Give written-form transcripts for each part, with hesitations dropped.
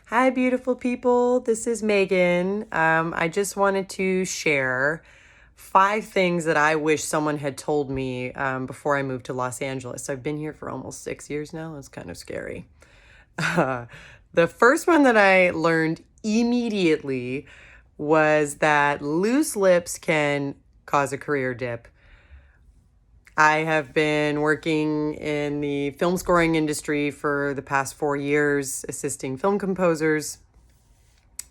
Hi, beautiful people. This is Megan. I just wanted to share 5 things that I wish someone had told me before I moved to Los Angeles. I've been here for almost 6 years now. It's kind of scary. Uh, the first one that I learned immediately was that loose lips can cause a career dip. I have been working in the film scoring industry for the past 4 years, assisting film composers.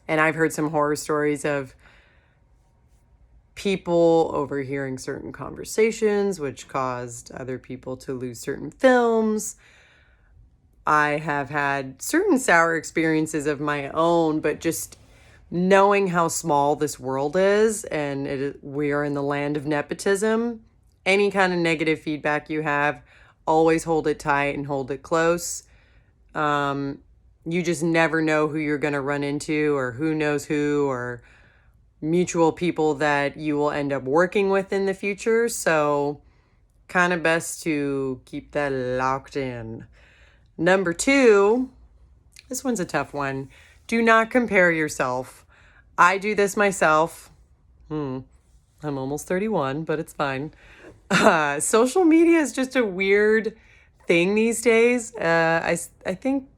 And I've heard some horror stories of people overhearing certain conversations, which caused other people to lose certain films. I have had certain sour experiences of my own, but just knowing how small this world is and we are in the land of nepotism, any kind of negative feedback you have, always hold it tight and hold it close. You just never know who you're going to run into or who knows who or mutual people that you will end up working with in the future. So kind of best to keep that locked in. Number 2, this one's a tough one. Do not compare yourself. I do this myself. I'm almost 31, but it's fine. Social media is just a weird thing these days. I think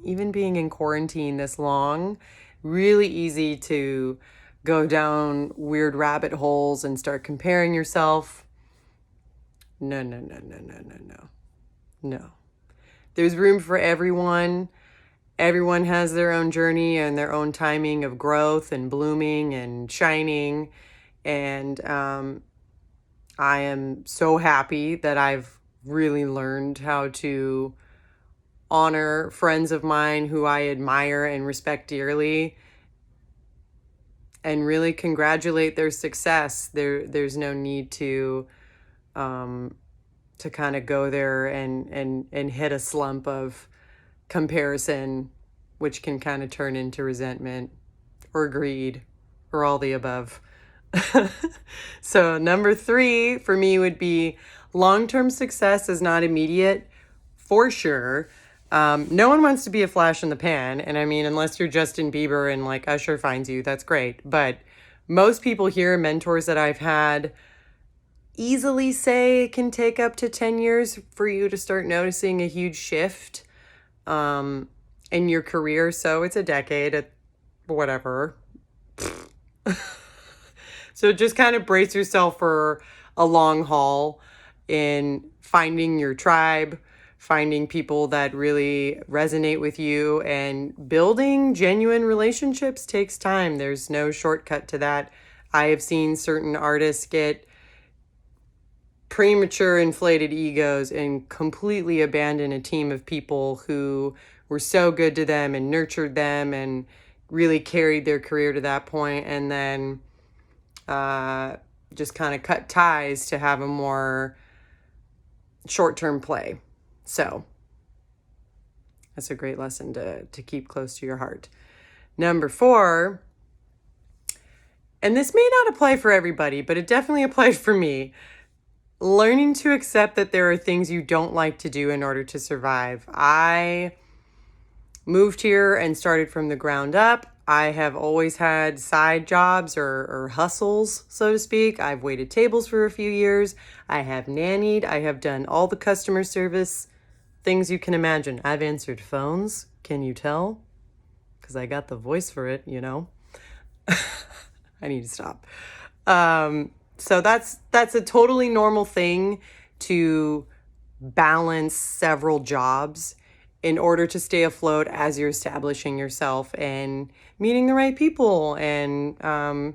even being in quarantine this long, really easy to go down weird rabbit holes and start comparing yourself. No, no, no, no, no, no, no. No. There's room for everyone. Everyone has their own journey and their own timing of growth and blooming and shining. And I am so happy that I've really learned how to honor friends of mine who I admire and respect dearly and really congratulate their success. There's no need to kind of go there and hit a slump of comparison, which can kind of turn into resentment or greed or all the above. So number 3 for me would be long-term success is not immediate, for sure. No one wants to be a flash in the pan. And I mean, unless you're Justin Bieber and like Usher finds you, that's great. But most people here, mentors that I've had, easily say it can take up to 10 years for you to start noticing a huge shift in your career. So it's a decade, whatever. So just kind of brace yourself for a long haul in finding your tribe, finding people that really resonate with you, and building genuine relationships takes time. There's no shortcut to that. I have seen certain artists get premature inflated egos and completely abandon a team of people who were so good to them and nurtured them and really carried their career to that point, and then just kind of cut ties to have a more short-term play. So that's a great lesson to keep close to your heart. Number 4, and this may not apply for everybody, but it definitely applied for me. Learning to accept that there are things you don't like to do in order to survive. I moved here and started from the ground up. I have always had side jobs or hustles, so to speak. I've waited tables for a few years. I have nannied. I have done all the customer service things you can imagine. I've answered phones. Can you tell? Because I got the voice for it, you know. I need to stop. So that's a totally normal thing to balance several jobs in order to stay afloat as you're establishing yourself and meeting the right people and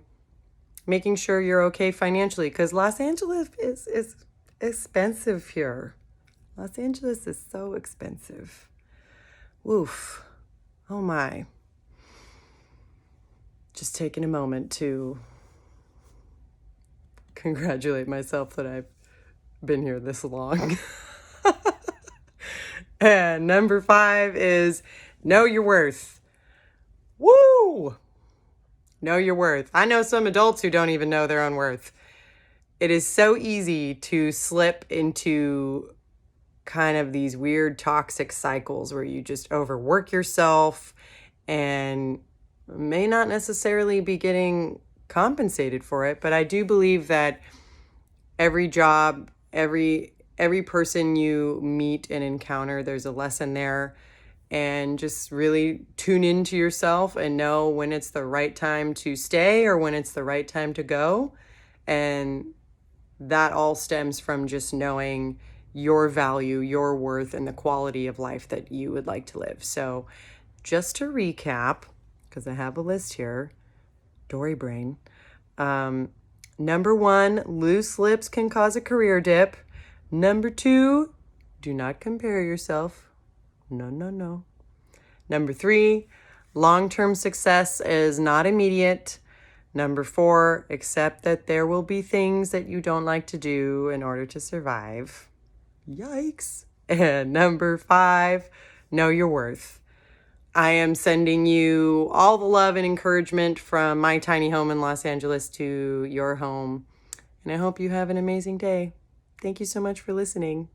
making sure you're okay financially, because Los Angeles is expensive here. Los Angeles is so expensive. Woof. Oh my. Just taking a moment to congratulate myself that I've been here this long. And number 5 is know your worth. Woo! Know your worth. I know some adults who don't even know their own worth. It is so easy to slip into kind of these weird toxic cycles where you just overwork yourself and may not necessarily be getting compensated for it, but I do believe that every job, every person you meet and encounter, there's a lesson there. And just really tune into yourself and know when it's the right time to stay or when it's the right time to go. And that all stems from just knowing your value, your worth, and the quality of life that you would like to live. So just to recap, because I have a list here, Dory brain. Number 1, loose lips can cause a career dip. Number 2, do not compare yourself. No, no, no. Number 3, long-term success is not immediate. Number 4, accept that there will be things that you don't like to do in order to survive. Yikes. And number 5, know your worth. I am sending you all the love and encouragement from my tiny home in Los Angeles to your home. And I hope you have an amazing day. Thank you so much for listening.